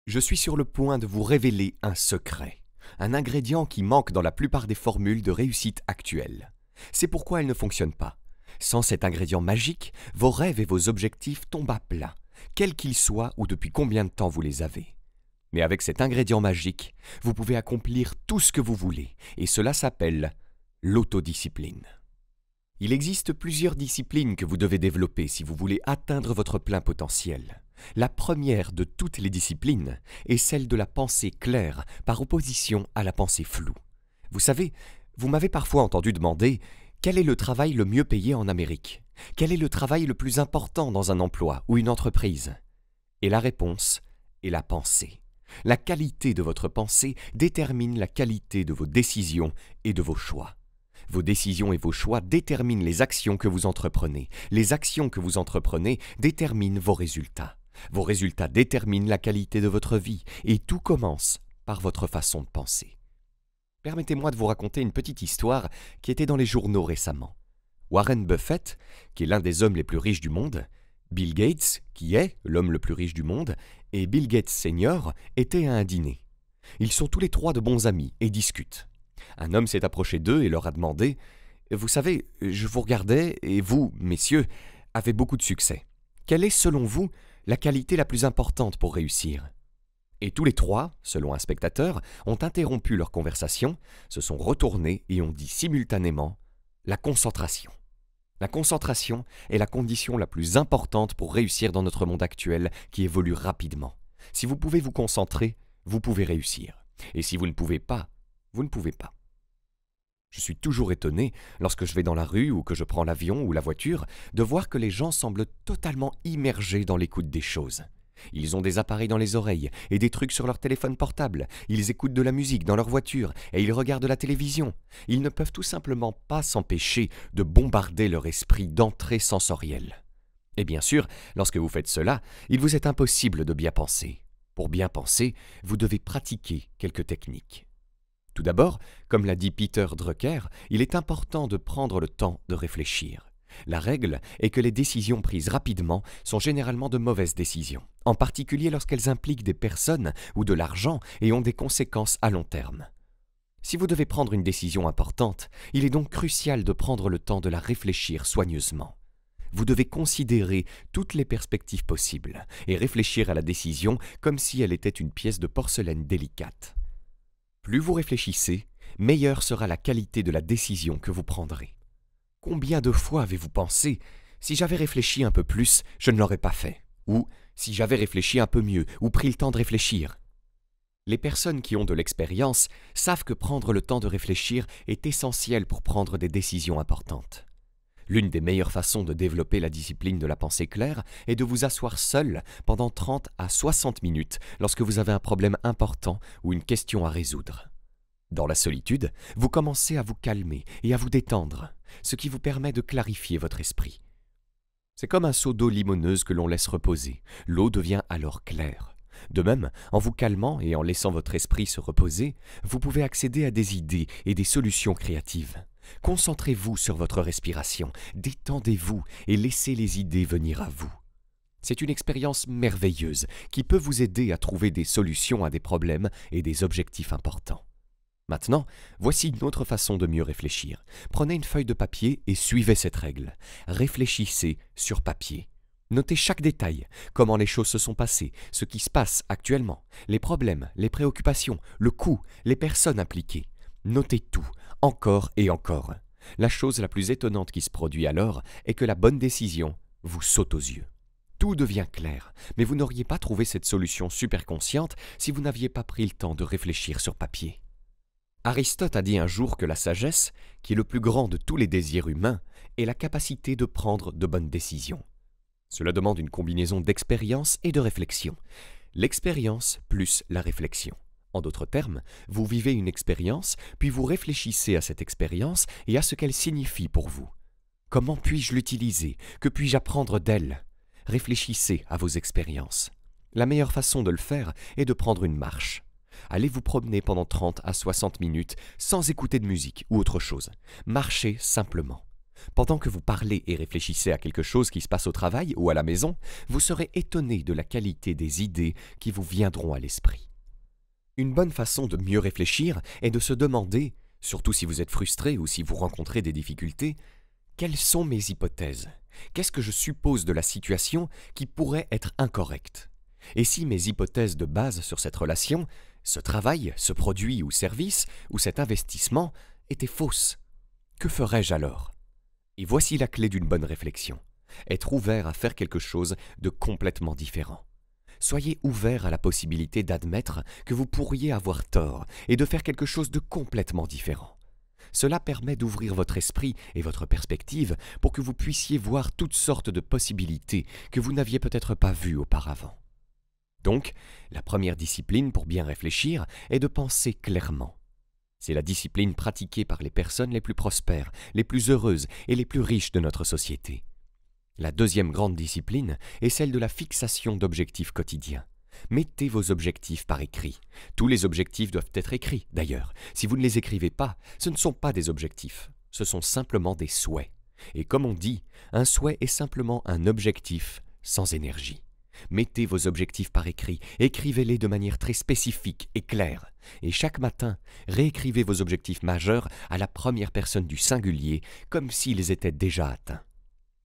Je suis sur le point de vous révéler un secret, un ingrédient qui manque dans la plupart des formules de réussite actuelles. C'est pourquoi elles ne fonctionnent pas. Sans cet ingrédient magique, vos rêves et vos objectifs tombent à plat, quels qu'ils soient ou depuis combien de temps vous les avez. Mais avec cet ingrédient magique, vous pouvez accomplir tout ce que vous voulez, et cela s'appelle l'autodiscipline. Il existe plusieurs disciplines que vous devez développer si vous voulez atteindre votre plein potentiel. La première de toutes les disciplines est celle de la pensée claire par opposition à la pensée floue. Vous savez, vous m'avez parfois entendu demander « Quel est le travail le mieux payé en Amérique? Quel est le travail le plus important dans un emploi ou une entreprise ?» Et la réponse est la pensée. La qualité de votre pensée détermine la qualité de vos décisions et de vos choix. Vos décisions et vos choix déterminent les actions que vous entreprenez. Les actions que vous entreprenez déterminent vos résultats. Vos résultats déterminent la qualité de votre vie et tout commence par votre façon de penser. Permettez-moi de vous raconter une petite histoire qui était dans les journaux récemment. Warren Buffett, qui est l'un des hommes les plus riches du monde, Bill Gates, qui est l'homme le plus riche du monde, et Bill Gates Senior étaient à un dîner. Ils sont tous les trois de bons amis et discutent. Un homme s'est approché d'eux et leur a demandé « Vous savez, je vous regardais et vous, messieurs, avez beaucoup de succès. Quelle est, selon vous, la qualité la plus importante pour réussir ?» Et tous les trois, selon un spectateur, ont interrompu leur conversation, se sont retournés et ont dit simultanément « La concentration ». La concentration est la condition la plus importante pour réussir dans notre monde actuel qui évolue rapidement. Si vous pouvez vous concentrer, vous pouvez réussir. Et si vous ne pouvez pas, vous ne pouvez pas. Je suis toujours étonné, lorsque je vais dans la rue ou que je prends l'avion ou la voiture, de voir que les gens semblent totalement immergés dans l'écoute des choses. Ils ont des appareils dans les oreilles et des trucs sur leur téléphone portable. Ils écoutent de la musique dans leur voiture et ils regardent la télévision. Ils ne peuvent tout simplement pas s'empêcher de bombarder leur esprit d'entrées sensorielles. Et bien sûr, lorsque vous faites cela, il vous est impossible de bien penser. Pour bien penser, vous devez pratiquer quelques techniques. Tout d'abord, comme l'a dit Peter Drucker, il est important de prendre le temps de réfléchir. La règle est que les décisions prises rapidement sont généralement de mauvaises décisions, en particulier lorsqu'elles impliquent des personnes ou de l'argent et ont des conséquences à long terme. Si vous devez prendre une décision importante, il est donc crucial de prendre le temps de la réfléchir soigneusement. Vous devez considérer toutes les perspectives possibles et réfléchir à la décision comme si elle était une pièce de porcelaine délicate. Plus vous réfléchissez, meilleure sera la qualité de la décision que vous prendrez. Combien de fois avez-vous pensé « Si j'avais réfléchi un peu plus, je ne l'aurais pas fait » ou « Si j'avais réfléchi un peu mieux ou pris le temps de réfléchir » Les personnes qui ont de l'expérience savent que prendre le temps de réfléchir est essentiel pour prendre des décisions importantes. L'une des meilleures façons de développer la discipline de la pensée claire est de vous asseoir seul pendant 30 à 60 minutes lorsque vous avez un problème important ou une question à résoudre. Dans la solitude, vous commencez à vous calmer et à vous détendre, ce qui vous permet de clarifier votre esprit. C'est comme un seau d'eau limoneuse que l'on laisse reposer. L'eau devient alors claire. De même, en vous calmant et en laissant votre esprit se reposer, vous pouvez accéder à des idées et des solutions créatives. Concentrez-vous sur votre respiration, détendez-vous et laissez les idées venir à vous. C'est une expérience merveilleuse qui peut vous aider à trouver des solutions à des problèmes et des objectifs importants. Maintenant, voici une autre façon de mieux réfléchir. Prenez une feuille de papier et suivez cette règle. Réfléchissez sur papier. Notez chaque détail, comment les choses se sont passées, ce qui se passe actuellement, les problèmes, les préoccupations, le coût, les personnes impliquées. Notez tout, encore et encore. La chose la plus étonnante qui se produit alors est que la bonne décision vous saute aux yeux. Tout devient clair, mais vous n'auriez pas trouvé cette solution super consciente si vous n'aviez pas pris le temps de réfléchir sur papier. Aristote a dit un jour que la sagesse, qui est le plus grand de tous les désirs humains, est la capacité de prendre de bonnes décisions. Cela demande une combinaison d'expérience et de réflexion. L'expérience plus la réflexion. En d'autres termes, vous vivez une expérience, puis vous réfléchissez à cette expérience et à ce qu'elle signifie pour vous. Comment puis-je l'utiliser? Que puis-je apprendre d'elle? Réfléchissez à vos expériences. La meilleure façon de le faire est de prendre une marche. Allez vous promener pendant 30 à 60 minutes sans écouter de musique ou autre chose. Marchez simplement. Pendant que vous parlez et réfléchissez à quelque chose qui se passe au travail ou à la maison, vous serez étonné de la qualité des idées qui vous viendront à l'esprit. Une bonne façon de mieux réfléchir est de se demander, surtout si vous êtes frustré ou si vous rencontrez des difficultés, quelles sont mes hypothèses? Qu'est-ce que je suppose de la situation qui pourrait être incorrecte? Et si mes hypothèses de base sur cette relation, ce travail, ce produit ou service, ou cet investissement, étaient fausses, que ferais-je alors? Et voici la clé d'une bonne réflexion. Être ouvert à faire quelque chose de complètement différent. Soyez ouvert à la possibilité d'admettre que vous pourriez avoir tort et de faire quelque chose de complètement différent. Cela permet d'ouvrir votre esprit et votre perspective pour que vous puissiez voir toutes sortes de possibilités que vous n'aviez peut-être pas vues auparavant. Donc, la première discipline pour bien réfléchir est de penser clairement. C'est la discipline pratiquée par les personnes les plus prospères, les plus heureuses et les plus riches de notre société. La deuxième grande discipline est celle de la fixation d'objectifs quotidiens. Mettez vos objectifs par écrit. Tous les objectifs doivent être écrits, d'ailleurs. Si vous ne les écrivez pas, ce ne sont pas des objectifs, ce sont simplement des souhaits. Et comme on dit, un souhait est simplement un objectif sans énergie. Mettez vos objectifs par écrit, écrivez-les de manière très spécifique et claire. Et chaque matin, réécrivez vos objectifs majeurs à la première personne du singulier, comme s'ils étaient déjà atteints.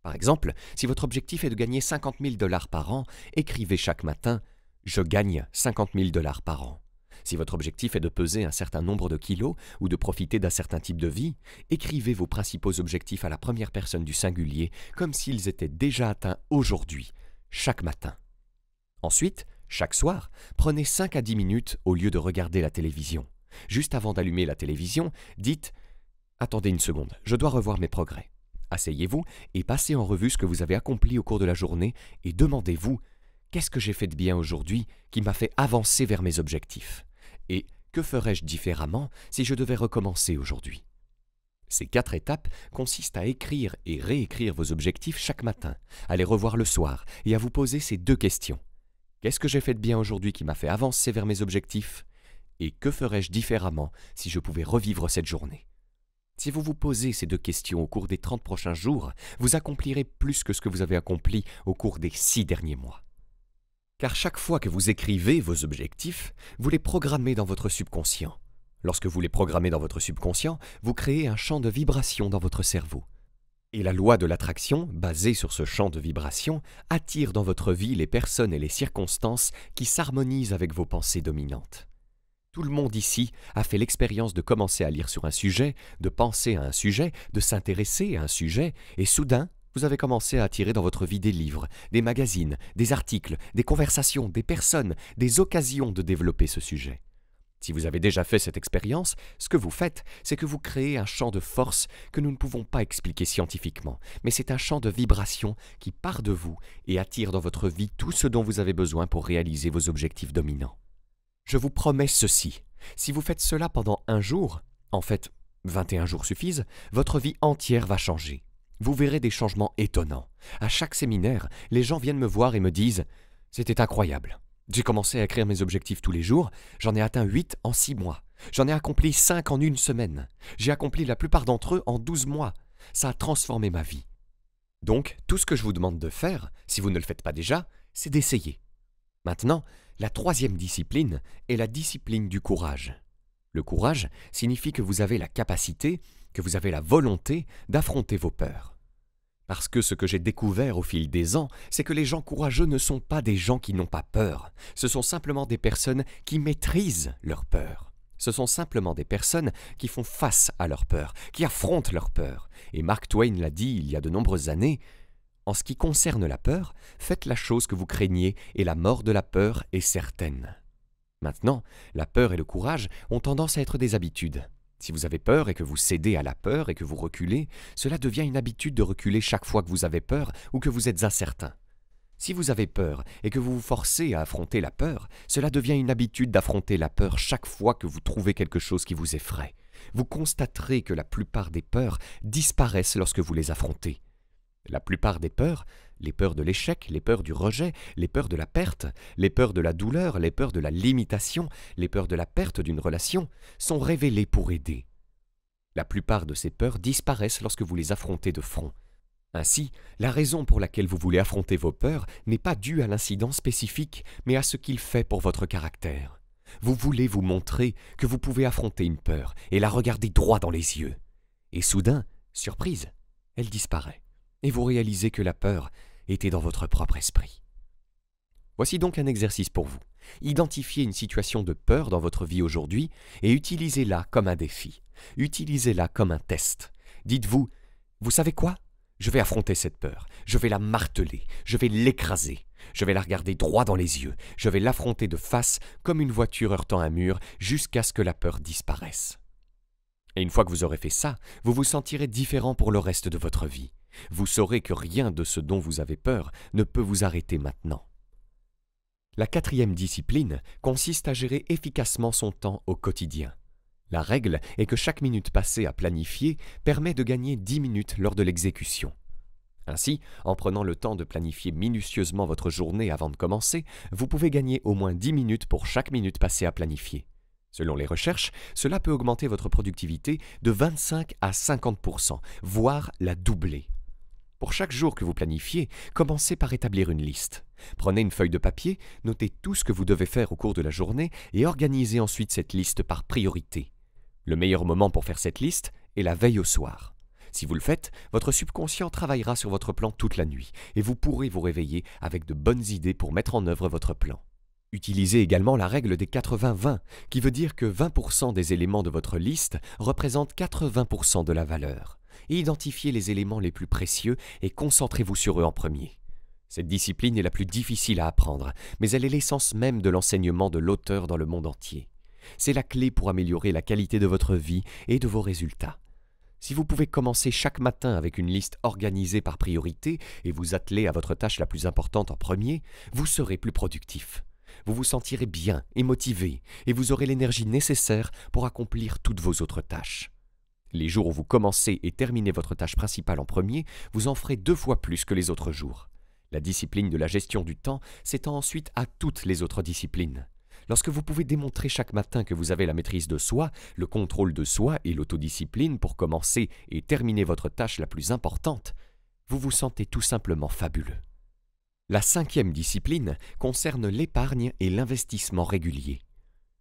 Par exemple, si votre objectif est de gagner 50 000 $ par an, écrivez chaque matin « Je gagne 50 000 $ par an ». Si votre objectif est de peser un certain nombre de kilos ou de profiter d'un certain type de vie, écrivez vos principaux objectifs à la première personne du singulier comme s'ils étaient déjà atteints aujourd'hui, chaque matin. Ensuite, chaque soir, prenez 5 à 10 minutes au lieu de regarder la télévision. Juste avant d'allumer la télévision, dites « Attendez une seconde, je dois revoir mes progrès ». Asseyez-vous et passez en revue ce que vous avez accompli au cours de la journée et demandez-vous « Qu'est-ce que j'ai fait de bien aujourd'hui qui m'a fait avancer vers mes objectifs ?» Et « Que ferais-je différemment si je devais recommencer aujourd'hui ?» Ces 4 étapes consistent à écrire et réécrire vos objectifs chaque matin, à les revoir le soir et à vous poser ces 2 questions. Qu'est-ce que j'ai fait de bien aujourd'hui qui m'a fait avancer vers mes objectifs? Et que ferais-je différemment si je pouvais revivre cette journée? Si vous vous posez ces 2 questions au cours des 30 prochains jours, vous accomplirez plus que ce que vous avez accompli au cours des 6 derniers mois. Car chaque fois que vous écrivez vos objectifs, vous les programmez dans votre subconscient. Lorsque vous les programmez dans votre subconscient, vous créez un champ de vibration dans votre cerveau. Et la loi de l'attraction, basée sur ce champ de vibration, attire dans votre vie les personnes et les circonstances qui s'harmonisent avec vos pensées dominantes. Tout le monde ici a fait l'expérience de commencer à lire sur un sujet, de penser à un sujet, de s'intéresser à un sujet, et soudain, vous avez commencé à attirer dans votre vie des livres, des magazines, des articles, des conversations, des personnes, des occasions de développer ce sujet. Si vous avez déjà fait cette expérience, ce que vous faites, c'est que vous créez un champ de force que nous ne pouvons pas expliquer scientifiquement, mais c'est un champ de vibration qui part de vous et attire dans votre vie tout ce dont vous avez besoin pour réaliser vos objectifs dominants. Je vous promets ceci, si vous faites cela pendant 1 jour, en fait 21 jours suffisent, votre vie entière va changer. Vous verrez des changements étonnants. À chaque séminaire, les gens viennent me voir et me disent « C'était incroyable. J'ai commencé à écrire mes objectifs tous les jours, j'en ai atteint 8 en 6 mois. J'en ai accompli 5 en 1 semaine. J'ai accompli la plupart d'entre eux en 12 mois. Ça a transformé ma vie. » Donc, tout ce que je vous demande de faire, si vous ne le faites pas déjà, c'est d'essayer. Maintenant, la 3e discipline est la discipline du courage. Le courage signifie que vous avez la capacité, que vous avez la volonté d'affronter vos peurs. Parce que ce que j'ai découvert au fil des ans, c'est que les gens courageux ne sont pas des gens qui n'ont pas peur. Ce sont simplement des personnes qui maîtrisent leur peur. Ce sont simplement des personnes qui font face à leur peur, qui affrontent leur peur. Et Mark Twain l'a dit il y a de nombreuses années, « En ce qui concerne la peur, faites la chose que vous craignez et la mort de la peur est certaine. » Maintenant, la peur et le courage ont tendance à être des habitudes. Si vous avez peur et que vous cédez à la peur et que vous reculez, cela devient une habitude de reculer chaque fois que vous avez peur ou que vous êtes incertain. Si vous avez peur et que vous vous forcez à affronter la peur, cela devient une habitude d'affronter la peur chaque fois que vous trouvez quelque chose qui vous effraie. Vous constaterez que la plupart des peurs disparaissent lorsque vous les affrontez. La plupart des peurs, les peurs de l'échec, les peurs du rejet, les peurs de la perte, les peurs de la douleur, les peurs de la limitation, les peurs de la perte d'une relation, sont révélées pour aider. La plupart de ces peurs disparaissent lorsque vous les affrontez de front. Ainsi, la raison pour laquelle vous voulez affronter vos peurs n'est pas due à l'incident spécifique, mais à ce qu'il fait pour votre caractère. Vous voulez vous montrer que vous pouvez affronter une peur et la regarder droit dans les yeux. Et soudain, surprise, elle disparaît, et vous réalisez que la peur était dans votre propre esprit. Voici donc un exercice pour vous. Identifiez une situation de peur dans votre vie aujourd'hui et utilisez-la comme un défi. Utilisez-la comme un test. Dites-vous, vous savez quoi ? Je vais affronter cette peur, je vais la marteler, je vais l'écraser, je vais la regarder droit dans les yeux, je vais l'affronter de face comme une voiture heurtant un mur jusqu'à ce que la peur disparaisse. Et une fois que vous aurez fait ça, vous vous sentirez différent pour le reste de votre vie. Vous saurez que rien de ce dont vous avez peur ne peut vous arrêter maintenant. La quatrième discipline consiste à gérer efficacement son temps au quotidien. La règle est que chaque minute passée à planifier permet de gagner 10 minutes lors de l'exécution. Ainsi, en prenant le temps de planifier minutieusement votre journée avant de commencer, vous pouvez gagner au moins 10 minutes pour chaque minute passée à planifier. Selon les recherches, cela peut augmenter votre productivité de 25 à 50%, voire la doubler. Pour chaque jour que vous planifiez, commencez par établir une liste. Prenez une feuille de papier, notez tout ce que vous devez faire au cours de la journée et organisez ensuite cette liste par priorité. Le meilleur moment pour faire cette liste est la veille au soir. Si vous le faites, votre subconscient travaillera sur votre plan toute la nuit et vous pourrez vous réveiller avec de bonnes idées pour mettre en œuvre votre plan. Utilisez également la règle des 80-20, qui veut dire que 20% des éléments de votre liste représentent 80% de la valeur. Et identifiez les éléments les plus précieux et concentrez-vous sur eux en premier. Cette discipline est la plus difficile à apprendre, mais elle est l'essence même de l'enseignement de l'auteur dans le monde entier. C'est la clé pour améliorer la qualité de votre vie et de vos résultats. Si vous pouvez commencer chaque matin avec une liste organisée par priorité et vous atteler à votre tâche la plus importante en premier, vous serez plus productif. Vous vous sentirez bien et motivé et vous aurez l'énergie nécessaire pour accomplir toutes vos autres tâches. Les jours où vous commencez et terminez votre tâche principale en premier, vous en ferez 2 fois plus que les autres jours. La discipline de la gestion du temps s'étend ensuite à toutes les autres disciplines. Lorsque vous pouvez démontrer chaque matin que vous avez la maîtrise de soi, le contrôle de soi et l'autodiscipline pour commencer et terminer votre tâche la plus importante, vous vous sentez tout simplement fabuleux. La 5e discipline concerne l'épargne et l'investissement régulier.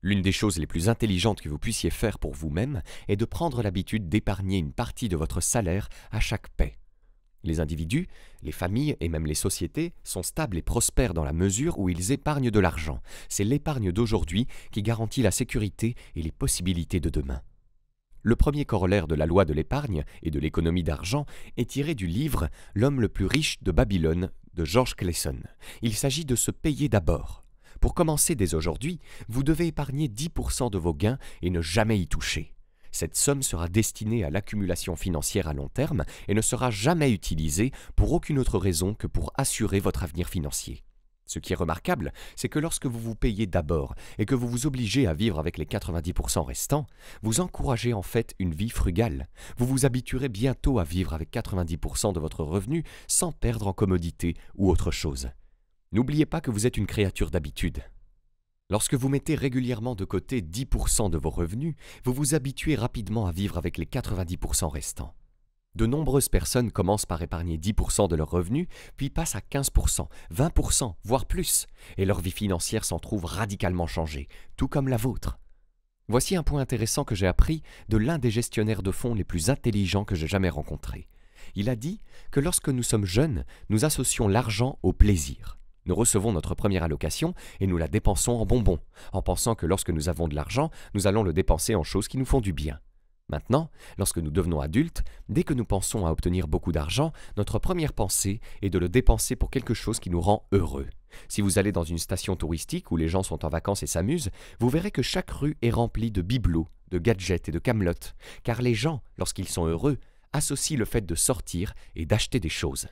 L'une des choses les plus intelligentes que vous puissiez faire pour vous-même est de prendre l'habitude d'épargner une partie de votre salaire à chaque paie. Les individus, les familles et même les sociétés sont stables et prospèrent dans la mesure où ils épargnent de l'argent. C'est l'épargne d'aujourd'hui qui garantit la sécurité et les possibilités de demain. Le premier corollaire de la loi de l'épargne et de l'économie d'argent est tiré du livre « L'homme le plus riche de Babylone » de George Clason. Il s'agit de se payer d'abord. Pour commencer dès aujourd'hui, vous devez épargner 10% de vos gains et ne jamais y toucher. Cette somme sera destinée à l'accumulation financière à long terme et ne sera jamais utilisée pour aucune autre raison que pour assurer votre avenir financier. Ce qui est remarquable, c'est que lorsque vous vous payez d'abord et que vous vous obligez à vivre avec les 90% restants, vous encouragez en fait une vie frugale. Vous vous habituerez bientôt à vivre avec 90% de votre revenu sans perdre en commodité ou autre chose. N'oubliez pas que vous êtes une créature d'habitude. Lorsque vous mettez régulièrement de côté 10% de vos revenus, vous vous habituez rapidement à vivre avec les 90% restants. De nombreuses personnes commencent par épargner 10% de leurs revenus, puis passent à 15%, 20%, voire plus, et leur vie financière s'en trouve radicalement changée, tout comme la vôtre. Voici un point intéressant que j'ai appris de l'un des gestionnaires de fonds les plus intelligents que j'ai jamais rencontrés. Il a dit que lorsque nous sommes jeunes, nous associons l'argent au plaisir. Nous recevons notre première allocation et nous la dépensons en bonbons, en pensant que lorsque nous avons de l'argent, nous allons le dépenser en choses qui nous font du bien. Maintenant, lorsque nous devenons adultes, dès que nous pensons à obtenir beaucoup d'argent, notre première pensée est de le dépenser pour quelque chose qui nous rend heureux. Si vous allez dans une station touristique où les gens sont en vacances et s'amusent, vous verrez que chaque rue est remplie de bibelots, de gadgets et de camelotes, car les gens, lorsqu'ils sont heureux, associent le fait de sortir et d'acheter des choses.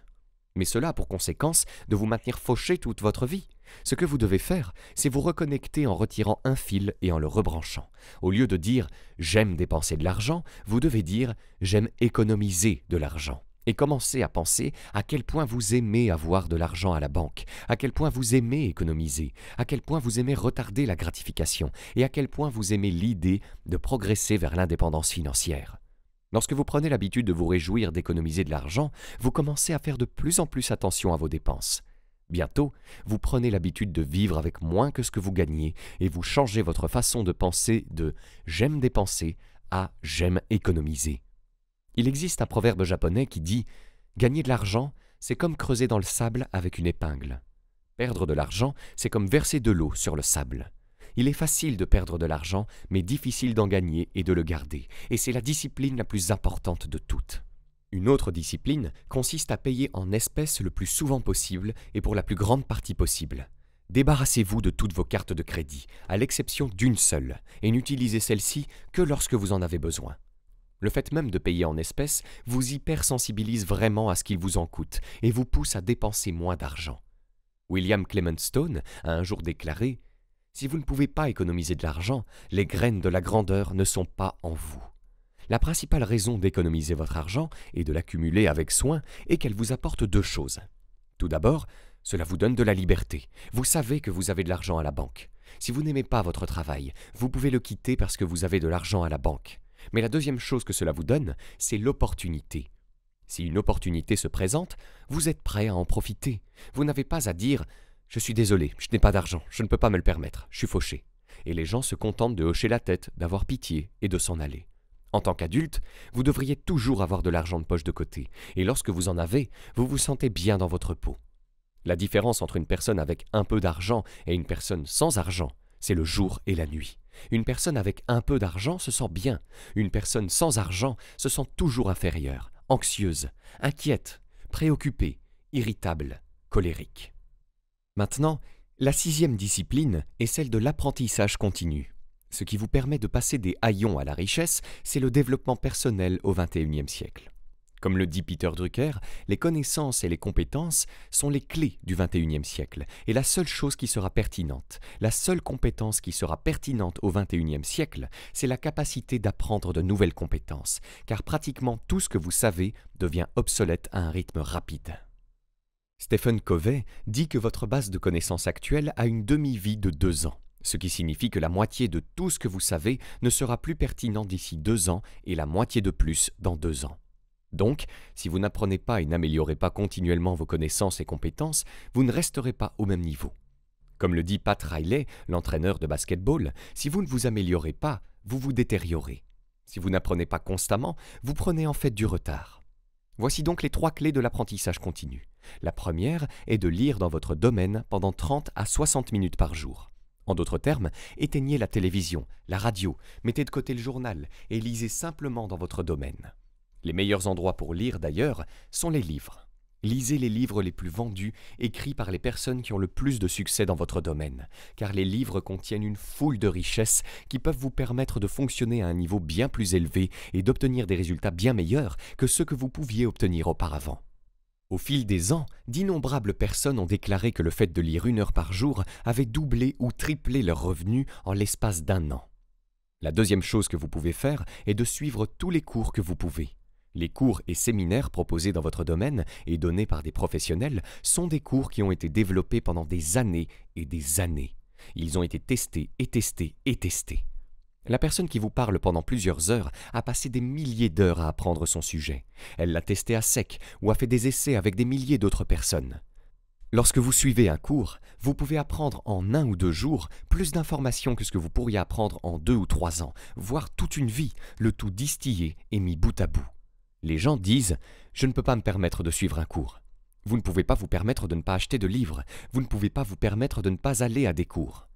Mais cela a pour conséquence de vous maintenir fauché toute votre vie. Ce que vous devez faire, c'est vous reconnecter en retirant un fil et en le rebranchant. Au lieu de dire « j'aime dépenser de l'argent », vous devez dire « j'aime économiser de l'argent ». Et commencez à penser à quel point vous aimez avoir de l'argent à la banque, à quel point vous aimez économiser, à quel point vous aimez retarder la gratification et à quel point vous aimez l'idée de progresser vers l'indépendance financière. Lorsque vous prenez l'habitude de vous réjouir d'économiser de l'argent, vous commencez à faire de plus en plus attention à vos dépenses. Bientôt, vous prenez l'habitude de vivre avec moins que ce que vous gagnez et vous changez votre façon de penser de « j'aime dépenser » à « j'aime économiser ». Il existe un proverbe japonais qui dit « Gagner de l'argent, c'est comme creuser dans le sable avec une épingle. Perdre de l'argent, c'est comme verser de l'eau sur le sable. » Il est facile de perdre de l'argent, mais difficile d'en gagner et de le garder, et c'est la discipline la plus importante de toutes. Une autre discipline consiste à payer en espèces le plus souvent possible et pour la plus grande partie possible. Débarrassez-vous de toutes vos cartes de crédit, à l'exception d'une seule, et n'utilisez celle-ci que lorsque vous en avez besoin. Le fait même de payer en espèces vous hypersensibilise vraiment à ce qu'il vous en coûte et vous pousse à dépenser moins d'argent. William Clement Stone a un jour déclaré « Si vous ne pouvez pas économiser de l'argent, les graines de la grandeur ne sont pas en vous. » La principale raison d'économiser votre argent et de l'accumuler avec soin est qu'elle vous apporte deux choses. Tout d'abord, cela vous donne de la liberté. Vous savez que vous avez de l'argent à la banque. Si vous n'aimez pas votre travail, vous pouvez le quitter parce que vous avez de l'argent à la banque. Mais la deuxième chose que cela vous donne, c'est l'opportunité. Si une opportunité se présente, vous êtes prêt à en profiter. Vous n'avez pas à dire « Je suis désolé, je n'ai pas d'argent, je ne peux pas me le permettre, je suis fauché. » Et les gens se contentent de hocher la tête, d'avoir pitié et de s'en aller. En tant qu'adulte, vous devriez toujours avoir de l'argent de poche de côté, et lorsque vous en avez, vous vous sentez bien dans votre peau. La différence entre une personne avec un peu d'argent et une personne sans argent, c'est le jour et la nuit. Une personne avec un peu d'argent se sent bien, une personne sans argent se sent toujours inférieure, anxieuse, inquiète, préoccupée, irritable, colérique. Maintenant, la sixième discipline est celle de l'apprentissage continu. Ce qui vous permet de passer des haillons à la richesse, c'est le développement personnel au XXIe siècle. Comme le dit Peter Drucker, les connaissances et les compétences sont les clés du XXIe siècle, et la seule chose qui sera pertinente, la seule compétence qui sera pertinente au XXIe siècle, c'est la capacité d'apprendre de nouvelles compétences, car pratiquement tout ce que vous savez devient obsolète à un rythme rapide. Stephen Covey dit que votre base de connaissances actuelle a une demi-vie de 2 ans. Ce qui signifie que la moitié de tout ce que vous savez ne sera plus pertinent d'ici 2 ans et la moitié de plus dans 2 ans. Donc, si vous n'apprenez pas et n'améliorez pas continuellement vos connaissances et compétences, vous ne resterez pas au même niveau. Comme le dit Pat Riley, l'entraîneur de basket-ball, si vous ne vous améliorez pas, vous vous détériorez. Si vous n'apprenez pas constamment, vous prenez en fait du retard. Voici donc les 3 clés de l'apprentissage continu. La première est de lire dans votre domaine pendant 30 à 60 minutes par jour. En d'autres termes, éteignez la télévision, la radio, mettez de côté le journal et lisez simplement dans votre domaine. Les meilleurs endroits pour lire d'ailleurs sont les livres. Lisez les livres les plus vendus, écrits par les personnes qui ont le plus de succès dans votre domaine, car les livres contiennent une foule de richesses qui peuvent vous permettre de fonctionner à un niveau bien plus élevé et d'obtenir des résultats bien meilleurs que ceux que vous pouviez obtenir auparavant. Au fil des ans, d'innombrables personnes ont déclaré que le fait de lire 1 heure par jour avait doublé ou triplé leurs revenus en l'espace d'1 an. La deuxième chose que vous pouvez faire est de suivre tous les cours que vous pouvez. Les cours et séminaires proposés dans votre domaine et donnés par des professionnels sont des cours qui ont été développés pendant des années et des années. Ils ont été testés et testés et testés. La personne qui vous parle pendant plusieurs heures a passé des milliers d'heures à apprendre son sujet. Elle l'a testé à sec ou a fait des essais avec des milliers d'autres personnes. Lorsque vous suivez un cours, vous pouvez apprendre en 1 ou 2 jours plus d'informations que ce que vous pourriez apprendre en 2 ou 3 ans, voire toute une vie, le tout distillé et mis bout à bout. Les gens disent « Je ne peux pas me permettre de suivre un cours ». Vous ne pouvez pas vous permettre de ne pas acheter de livres, vous ne pouvez pas vous permettre de ne pas aller à des cours.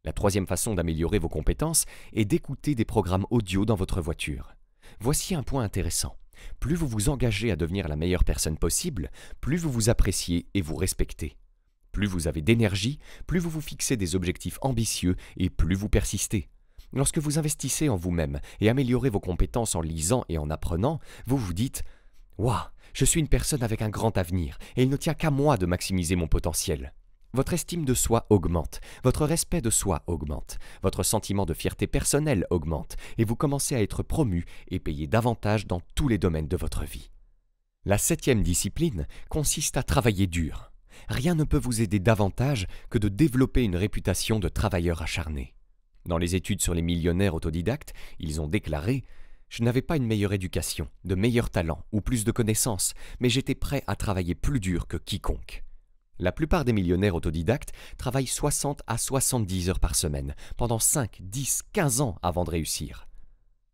La troisième façon d'améliorer vos compétences est d'écouter des programmes audio dans votre voiture. Voici un point intéressant. Plus vous vous engagez à devenir la meilleure personne possible, plus vous vous appréciez et vous respectez. Plus vous avez d'énergie, plus vous vous fixez des objectifs ambitieux et plus vous persistez. Lorsque vous investissez en vous-même et améliorez vos compétences en lisant et en apprenant, vous vous dites « Waouh, je suis une personne avec un grand avenir et il ne tient qu'à moi de maximiser mon potentiel. » Votre estime de soi augmente, votre respect de soi augmente, votre sentiment de fierté personnelle augmente et vous commencez à être promu et payé davantage dans tous les domaines de votre vie. La 7e discipline consiste à travailler dur. Rien ne peut vous aider davantage que de développer une réputation de travailleur acharné. Dans les études sur les millionnaires autodidactes, ils ont déclaré Je n'avais pas une meilleure éducation, de meilleurs talents ou plus de connaissances, mais j'étais prêt à travailler plus dur que quiconque. La plupart des millionnaires autodidactes travaillent 60 à 70 heures par semaine, pendant 5, 10, 15 ans avant de réussir.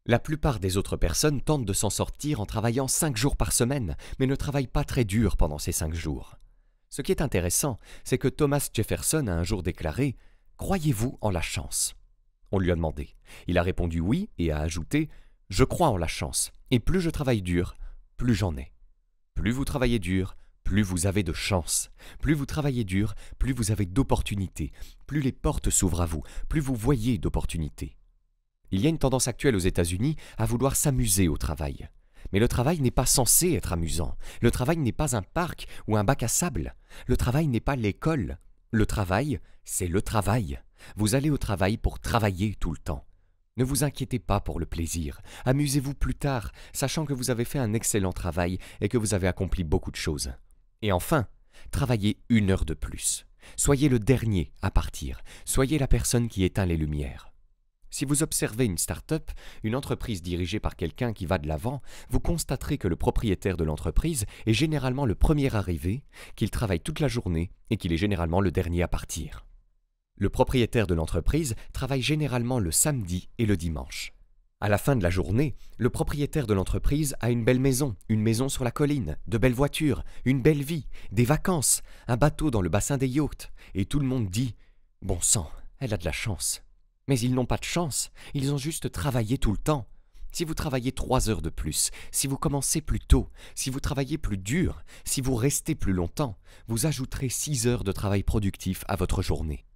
La plupart des autres personnes tentent de s'en sortir en travaillant 5 jours par semaine, mais ne travaillent pas très dur pendant ces 5 jours. Ce qui est intéressant, c'est que Thomas Jefferson a un jour déclaré « Croyez-vous en la chance ?» On lui a demandé. Il a répondu oui et a ajouté « Je crois en la chance, et plus je travaille dur, plus j'en ai. Plus vous travaillez dur, plus vous avez de chance. Plus vous travaillez dur, plus vous avez d'opportunités. Plus les portes s'ouvrent à vous, plus vous voyez d'opportunités. » Il y a une tendance actuelle aux États-Unis à vouloir s'amuser au travail. Mais le travail n'est pas censé être amusant. Le travail n'est pas un parc ou un bac à sable. Le travail n'est pas l'école. Le travail, c'est le travail. Vous allez au travail pour travailler tout le temps. Ne vous inquiétez pas pour le plaisir. Amusez-vous plus tard, sachant que vous avez fait un excellent travail et que vous avez accompli beaucoup de choses. Et enfin, travaillez 1 heure de plus. Soyez le dernier à partir. Soyez la personne qui éteint les lumières. Si vous observez une start-up, une entreprise dirigée par quelqu'un qui va de l'avant, vous constaterez que le propriétaire de l'entreprise est généralement le premier arrivé, qu'il travaille toute la journée et qu'il est généralement le dernier à partir. Le propriétaire de l'entreprise travaille généralement le samedi et le dimanche. À la fin de la journée, le propriétaire de l'entreprise a une maison sur la colline, de belles voitures, une belle vie, des vacances, un bateau dans le bassin des yachts, et tout le monde dit « Bon sang, elle a de la chance ». Mais ils n'ont pas de chance, ils ont juste travaillé tout le temps. Si vous travaillez 3 heures de plus, si vous commencez plus tôt, si vous travaillez plus dur, si vous restez plus longtemps, vous ajouterez 6 heures de travail productif à votre journée.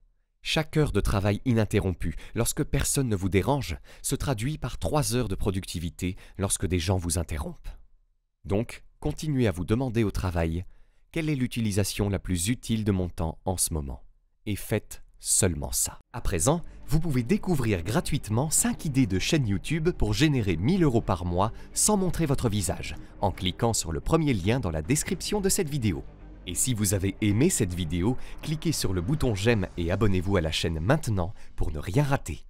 Chaque heure de travail ininterrompue, lorsque personne ne vous dérange, se traduit par 3 heures de productivité lorsque des gens vous interrompent. Donc, continuez à vous demander au travail « Quelle est l'utilisation la plus utile de mon temps en ce moment ?» et faites seulement ça. À présent, vous pouvez découvrir gratuitement 5 idées de chaîne YouTube pour générer 1 000 € par mois sans montrer votre visage, en cliquant sur le premier lien dans la description de cette vidéo. Et si vous avez aimé cette vidéo, cliquez sur le bouton j'aime et abonnez-vous à la chaîne maintenant pour ne rien rater.